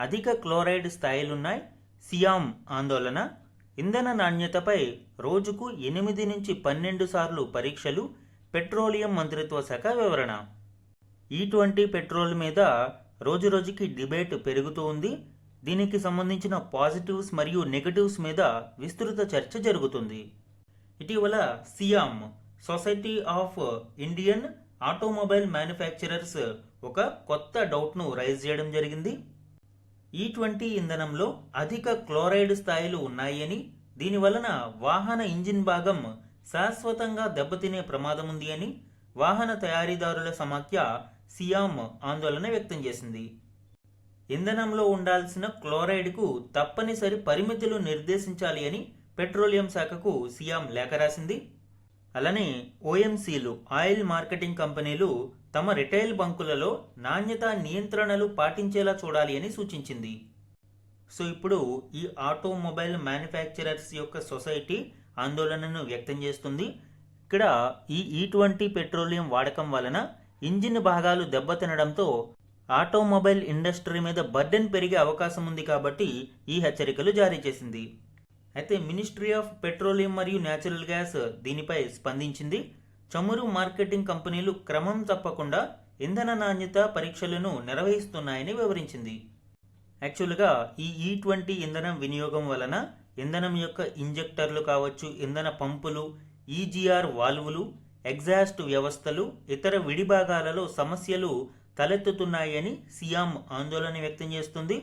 అధిక క్లోరైడ్ స్థాయిలున్నాయి, సియామ్ ఆందోళన, ఇంధన నాణ్యతపై రోజుకు 8 నుంచి 12 సార్లు పరీక్షలు, పెట్రోలియం మంత్రిత్వ శాఖ వివరణ. E20 పెట్రోల్ మీద రోజురోజుకి డిబేట్ పెరుగుతూ ఉంది. దీనికి సంబంధించిన పాజిటివ్స్ మరియు నెగటివ్స్ మీద విస్తృత చర్చ జరుగుతుంది. ఇటీవల SIAM, society of Indian automobile manufacturers ఒక కొత్త డౌట్ను రైజ్ చేయడం జరిగింది. E20 ఇంధనంలో అధిక క్లోరైడ్ స్థాయిలు ఉన్నాయని, దీనివలన వాహన ఇంజిన్ భాగం శాశ్వతంగా దెబ్బతినే ప్రమాదం ఉంది అని వాహన తయారీదారుల సమాఖ్య సియామ్ ఆందోళన వ్యక్తం చేసింది. ఇంధనంలో ఉండాల్సిన క్లోరైడ్కు తప్పనిసరి పరిమితులు నిర్దేశించాలి అని పెట్రోలియం శాఖకు సియామ్ లేఖ రాసింది. అలానే ఓఎంసీలు, ఆయిల్ మార్కెటింగ్ కంపెనీలు తమ రిటైల్ బంకులలో నాణ్యత నియంత్రణలు పాటించేలా చూడాలి అని సూచించింది. సో ఇప్పుడు ఈ ఆటోమొబైల్ మ్యానుఫ్యాక్చరర్స్ యొక్క సొసైటీ ఆందోళనను వ్యక్తం చేస్తుంది. ఇక్కడ ఈ E20 పెట్రోలియం వాడకం వలన ఇంజిన్ భాగాలు దెబ్బతినడంతో ఆటోమొబైల్ ఇండస్ట్రీ మీద బర్డెన్ పెరిగే అవకాశం ఉంది కాబట్టి ఈ హెచ్చరికలు జారీ చేసింది. అయితే మినిస్ట్రీ ఆఫ్ పెట్రోలియం మరియు న్యాచురల్ గ్యాస్ దీనిపై స్పందించింది. చమురు మార్కెటింగ్ కంపెనీలు క్రమం తప్పకుండా ఇంధన నాణ్యత పరీక్షలను నిర్వహిస్తున్నాయని వివరించింది. యాక్చువల్గా ఈ E20 ఇంధనం వినియోగం వలన ఇంధనం యొక్క ఇంజెక్టర్లు కావచ్చు, ఇంధన పంపులు, ఈజీఆర్ వాల్వులు, ఎగ్జాస్ట్ వ్యవస్థలు, ఇతర విడిభాగాలలో సమస్యలు తలెత్తుతున్నాయని సియామ్ ఆందోళన వ్యక్తం చేస్తుంది.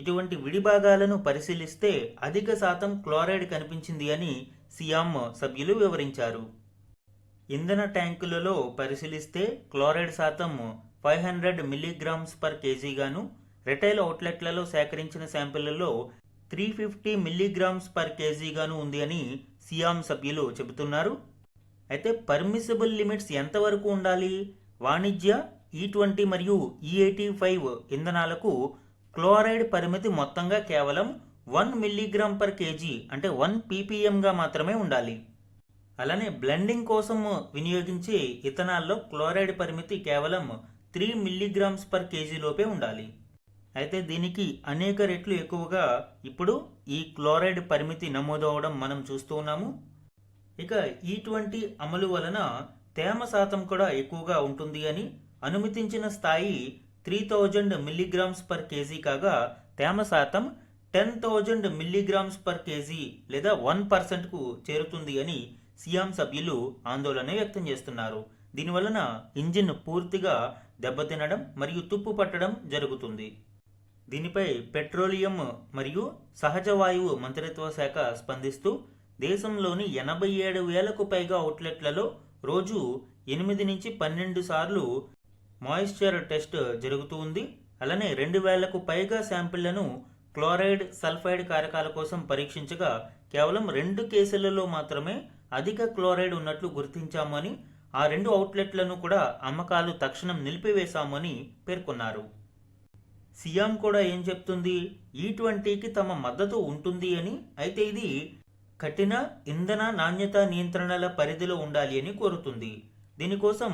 ఇటువంటి విడిభాగాలను పరిశీలిస్తే అధిక శాతం క్లోరైడ్ కనిపించింది అని సియామ్ సభ్యులు వివరించారు. ఇంధన ట్యాంకులలో పరిశీలిస్తే క్లోరైడ్ శాతం 500 మిల్లీగ్రామ్స్ పర్ కేజీ గాను, రిటైల్ అవుట్లెట్లలో సేకరించిన శాంపిళ్లలో 350 మిల్లీగ్రామ్స్ పర్ కేజీ గాను ఉంది అని సియామ్ సభ్యులు చెబుతున్నారు. అయితే పర్మిసిబుల్ లిమిట్స్ ఎంతవరకు ఉండాలి? వాణిజ్య E20 మరియు E85 ఇంధనాలకు క్లోరైడ్ పరిమితి మొత్తంగా కేవలం 1 మిల్లీగ్రామ్ పర్ కేజీ అంటే 1 ppmగా మాత్రమే ఉండాలి. అలానే బ్లెండింగ్ కోసం వినియోగించే ఇథనాల్లో క్లోరైడ్ పరిమితి కేవలం 3 మిల్లీగ్రామ్స్ పర్ కేజీ లోపే ఉండాలి. అయితే దీనికి అనేక రెట్లు ఎక్కువగా ఇప్పుడు ఈ క్లోరైడ్ పరిమితి నమోదవడం మనం చూస్తూ ఉన్నాము. ఇక E20 అమలు వలన తేమ శాతం కూడా ఎక్కువగా ఉంటుంది అని, అనుమతించిన స్థాయి 3000 మిల్లీగ్రామ్స్ పర్ కేజీ కాగా తేమ శాతం 10,000 మిల్లీగ్రామ్స్ పర్ కేజీ లేదా 1%కు చేరుతుంది అని సియామ్ సభ్యులు ఆందోళన వ్యక్తం చేస్తున్నారు. దీనివలన ఇంజిన్ పూర్తిగా దెబ్బతినడం మరియు తుప్పు పట్టడం జరుగుతుంది. దీనిపై పెట్రోలియం మరియు సహజ వాయువు మంత్రిత్వ శాఖ స్పందిస్తూ దేశంలోని 87,000కు పైగా అవుట్లెట్లలో రోజు 8 నుంచి 12 సార్లు మాయిశ్చర్ టెస్ట్ జరుగుతూ ఉంది. అలానే 2,000కు పైగా శాంపిళ్లను క్లోరైడ్, సల్ఫైడ్ కారకాల కోసం పరీక్షించగా కేవలం 2 కేసులలో మాత్రమే అధిక క్లోరైడ్ ఉన్నట్లు గుర్తించామని, ఆ 2 అవుట్లెట్లను కూడా అమ్మకాలు తక్షణం నిలిపివేశామని పేర్కొన్నారు. సియామ్ కూడా ఏం చెప్తుంది? E20కి తమ మద్దతు ఉంటుంది అని, అయితే ఇది కఠిన ఇంధన నాణ్యత నియంత్రణల పరిధిలో ఉండాలి అని కోరుతుంది. దీనికోసం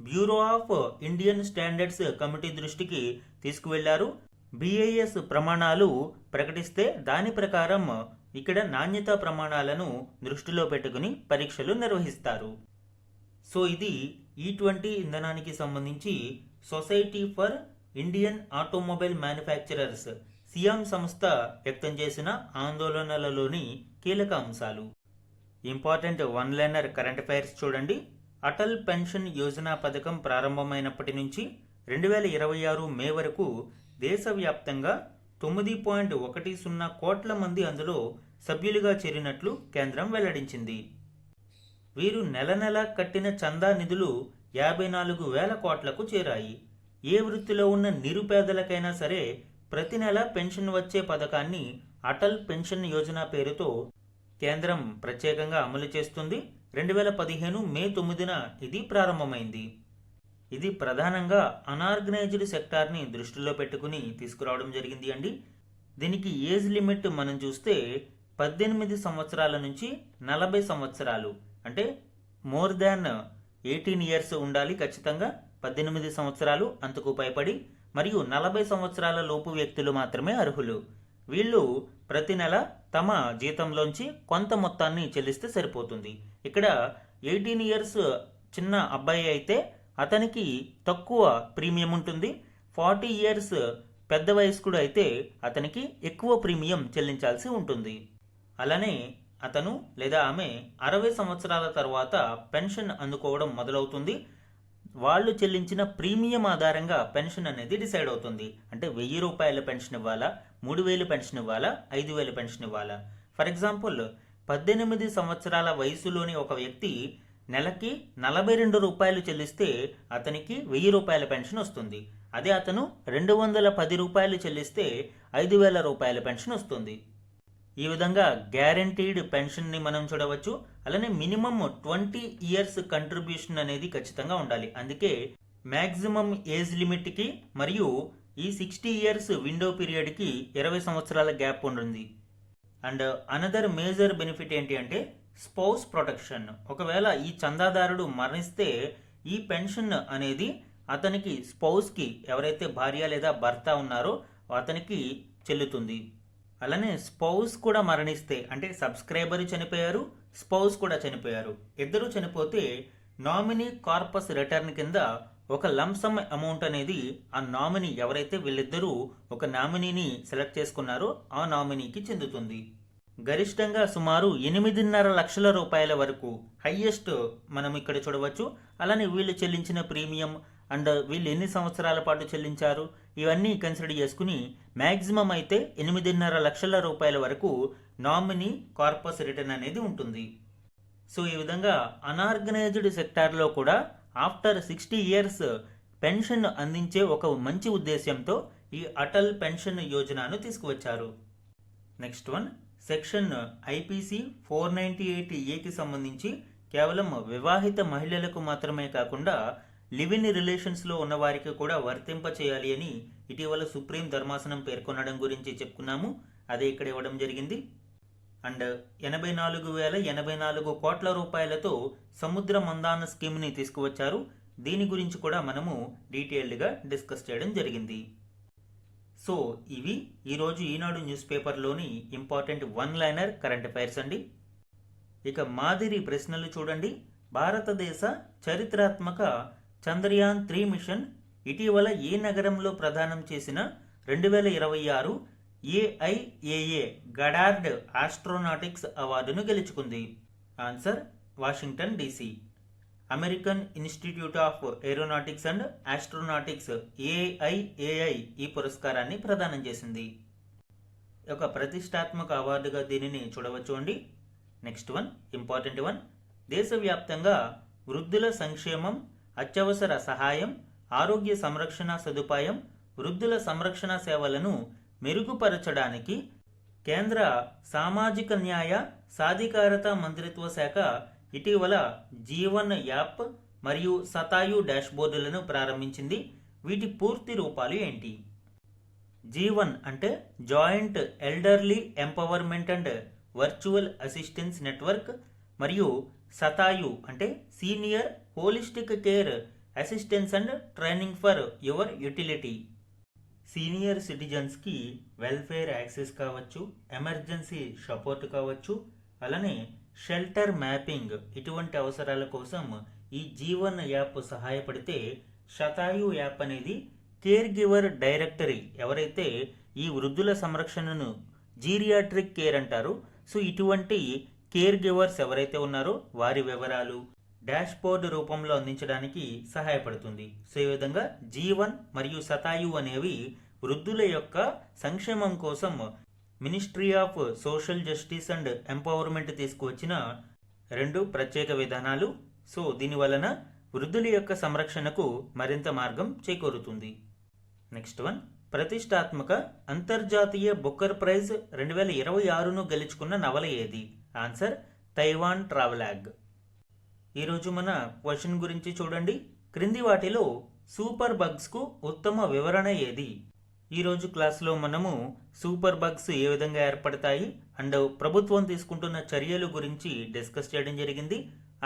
bureau of Indian standards committee దృష్టికి తీసుకువెళ్లారు. BIS ప్రమాణాలు ప్రకటిస్తే దాని ప్రకారం ఇక్కడ నాణ్యతా ప్రమాణాలను దృష్టిలో పెట్టుకుని పరీక్షలు నిర్వహిస్తారు. సో ఇది E20 ఇంధనానికి సంబంధించి society for Indian automobile manufacturers SIAM సంస్థ వ్యక్తం చేసిన ఆందోళనలలోని కీలక అంశాలు. Important one liner current affairs చూడండి. అటల్ పెన్షన్ యోజన పథకం ప్రారంభమైనప్పటి నుంచి 2026 మే వరకు దేశవ్యాప్తంగా 9.10 కోట్ల మంది అందులో సభ్యులుగా చేరినట్లు కేంద్రం వెల్లడించింది. వీరు నెల నెల కట్టిన చందా నిధులు 54,000 కోట్లకు చేరాయి. ఏ వృత్తిలో ఉన్న నిరుపేదలకైనా సరే ప్రతి నెల పెన్షన్ వచ్చే పథకాన్ని అటల్ పెన్షన్ యోజన పేరుతో కేంద్రం ప్రత్యేకంగా అమలు చేస్తుంది. 2015 మే 9న ఇది ప్రారంభమైంది. ఇది ప్రధానంగా అనార్గనైజ్డ్ సెక్టార్ని దృష్టిలో పెట్టుకుని తీసుకురావడం జరిగింది అండి. దీనికి ఏజ్ లిమిట్ మనం చూస్తే 18 సంవత్సరాల నుంచి 40 సంవత్సరాలు, అంటే మోర్ దాన్ 18 ఇయర్స్ ఉండాలి ఖచ్చితంగా. 18 సంవత్సరాలు అంతకు పైబడి మరియు 40 సంవత్సరాల లోపు వ్యక్తులు మాత్రమే అర్హులు. వీళ్ళు ప్రతి నెల తమ జీతంలోంచి కొంత మొత్తాన్ని చెల్లిస్తే సరిపోతుంది. ఇక్కడ 18 ఇయర్స్ చిన్న అబ్బాయి అయితే అతనికి తక్కువ ప్రీమియం ఉంటుంది. 40 ఇయర్స్ పెద్ద వయస్కుడు అయితే అతనికి ఎక్కువ ప్రీమియం చెల్లించాల్సి ఉంటుంది. అలానే అతను లేదా ఆమె 60 సంవత్సరాల తర్వాత పెన్షన్ అందుకోవడం మొదలవుతుంది. వాళ్ళు చెల్లించిన ప్రీమియం ఆధారంగా పెన్షన్ అనేది డిసైడ్ అవుతుంది. అంటే 1,000 రూపాయల పెన్షన్ ఇవ్వాలా, 3,000 పెన్షన్ ఇవ్వాలా, 5,000 పెన్షన్ ఇవ్వాలా. ఫర్ ఎగ్జాంపుల్ 18 సంవత్సరాల వయసులోని ఒక వ్యక్తి నెలకి 42 రూపాయలు చెల్లిస్తే అతనికి 1,000 రూపాయల పెన్షన్ వస్తుంది. అదే అతను 210 రూపాయలు చెల్లిస్తే 5,000 రూపాయల పెన్షన్ వస్తుంది. ఈ విధంగా గ్యారంటీడ్ పెన్షన్ని మనం చూడవచ్చు. అలానే మినిమం 20 ఇయర్స్ కంట్రిబ్యూషన్ అనేది ఖచ్చితంగా ఉండాలి. అందుకే మ్యాక్సిమం ఏజ్ లిమిట్కి మరియు ఈ 60 ఇయర్స్ విండో పీరియడ్కి 20 సంవత్సరాల గ్యాప్ ఉంటుంది. అండ్ అనదర్ మేజర్ బెనిఫిట్ ఏంటి అంటే స్పౌస్ ప్రొటెక్షన్. ఒకవేళ ఈ చందాదారుడు మరణిస్తే ఈ పెన్షన్ అనేది అతనికి స్పౌస్కి, ఎవరైతే భార్య లేదా భర్త ఉన్నారో అతనికి చెల్లుతుంది. అలానే స్పౌస్ కూడా మరణిస్తే, అంటే సబ్స్క్రైబర్ చనిపోయారు, స్పౌస్ కూడా చనిపోయారు, ఇద్దరు చనిపోతే నామినీ కార్పస్ రిటర్న్ కింద ఒక లంసమ్ అమౌంట్ అనేది ఆ నామినీ, ఎవరైతే వీళ్ళిద్దరూ ఒక నామినీని సెలెక్ట్ చేసుకున్నారో ఆ నామినీకి చెందుతుంది. గరిష్టంగా సుమారు 8.5 లక్షల రూపాయల వరకు హైయెస్ట్ మనం ఇక్కడ చూడవచ్చు. అలానే వీళ్ళు చెల్లించిన ప్రీమియం అండ్ వీళ్ళు ఎన్ని సంవత్సరాల పాటు చెల్లించారు ఇవన్నీ కన్సిడర్ చేసుకుని మ్యాక్సిమం అయితే 8.5 లక్షల రూపాయల వరకు నామినీ కార్పస్ రిటర్న్ అనేది ఉంటుంది. సో ఈ విధంగా అనార్గనైజ్డ్ సెక్టార్లో కూడా ఆఫ్టర్ 60 ఇయర్స్ పెన్షన్ అందించే ఒక మంచి ఉద్దేశ్యంతో ఈ అటల్ పెన్షన్ యోజనను తీసుకువచ్చారు. Next one, section IPC 498A సంబంధించి కేవలం వివాహిత మహిళలకు మాత్రమే కాకుండా లివ్ ఇన్ రిలేషన్స్లో ఉన్న వారికి కూడా వర్తింప చేయాలి అని ఇటీవల సుప్రీం ధర్మాసనం పేర్కొనడం గురించి చెప్పుకున్నాము. అదే ఇక్కడ ఇవ్వడం జరిగింది. అండ్ 84,084 కోట్ల రూపాయలతో సముద్ర మందాన స్కీమ్ని తీసుకువచ్చారు. దీని గురించి కూడా మనము డీటెయిల్డ్గా డిస్కస్ చేయడం జరిగింది. సో ఇవి ఈరోజు ఈనాడు న్యూస్ పేపర్లోని important one liner current affairs అండి. ఇక మాదిరి ప్రశ్నలు చూడండి. భారతదేశ చరిత్రాత్మక చంద్రయాన్ 3 మిషన్ ఇటీవల ఏ నగరంలో ప్రదానం చేసిన 2026 AIAA గడార్డ్ ఆస్ట్రోనాటిక్స్ అవార్డును గెలుచుకుంది? Answer Washington DC. American Institute of Aeronautics and Astronautics AIAI ఈ పురస్కారాన్ని ప్రదానం చేసింది. ఒక ప్రతిష్టాత్మక అవార్డుగా దీనిని చూడవచ్చు అండి. నెక్స్ట్ వన్, ఇంపార్టెంట్ వన్, దేశవ్యాప్తంగా వృద్ధుల సంక్షేమం, అత్యవసర సహాయం, ఆరోగ్య సంరక్షణ సదుపాయం, వృద్ధుల సంరక్షణ సేవలను మెరుగుపరచడానికి కేంద్ర సామాజిక న్యాయ సాధికారత మంత్రిత్వ శాఖ ఇటీవల జీవన్ యాప్ మరియు సతాయు డాష్బోర్డులను ప్రారంభించింది. వీటి పూర్తి రూపాలు ఏంటి? జీవన్ అంటే joint elderly empowerment and virtual assistance network, మరియు సతాయు అంటే senior holistic care assistance and training for your utility. Senior సిటిజన్స్కి వెల్ఫేర్ యాక్సెస్ కావచ్చు, ఎమర్జెన్సీ సపోర్ట్ కావచ్చు, అలానే షెల్టర్ మ్యాపింగ్, ఇటువంటి అవసరాల కోసం ఈ జీవన్ యాప్ సహాయపడితే శతాయు యాప్ అనేది కేర్ గివర్ డైరెక్టరీ, ఎవరైతే ఈ వృద్ధుల సంరక్షణను జీరియాట్రిక్ కేర్ అంటారు. సో ఇటువంటి కేర్ గివర్స్ ఎవరైతే ఉన్నారో వారి వివరాలు డాష్ బోర్డు రూపంలో అందించడానికి సహాయపడుతుంది. సో ఈ విధంగా జీవన్ మరియు శతాయు అనేవి వృద్ధుల యొక్క సంక్షేమం కోసం ministry of social justice and empowerment తీసుకువచ్చిన 2 ప్రత్యేక విధానాలు. సో దీని వలన వృద్ధుల యొక్క సంరక్షణకు మరింత మార్గం చేకూరుతుంది. నెక్స్ట్ వన్, ప్రతిష్టాత్మక అంతర్జాతీయ బుకర్ ప్రైజ్ 2026ను గెలుచుకున్న నవల ఏది? Answer Taiwan travelogue. ఈరోజు మన క్వశ్చన్ గురించి చూడండి. క్రింది వాటిలో సూపర్ బగ్స్కు ఉత్తమ వివరణ ఏది? ఈరోజు క్లాస్లో మనము సూపర్ బగ్స్ ఏ విధంగా ఏర్పడతాయి అండ్ ప్రభుత్వం తీసుకుంటున్న చర్యలు గురించి డిస్కస్ చేయడం జరిగింది.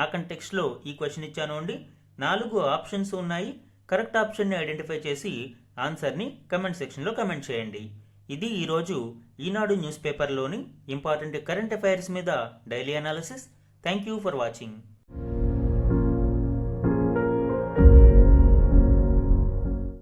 ఆ కంటెక్స్ట్లో ఈ క్వశ్చన్ ఇచ్చాను అండి. 4 ఆప్షన్స్ ఉన్నాయి. కరెక్ట్ ఆప్షన్ని ఐడెంటిఫై చేసి ఆన్సర్ని కమెంట్ సెక్షన్లో కమెంట్ చేయండి. ఇది ఈరోజు ఈనాడు న్యూస్ పేపర్లోని ఇంపార్టెంట్ కరెంట్ అఫైర్స్ మీద daily analysis. Thank you for watching.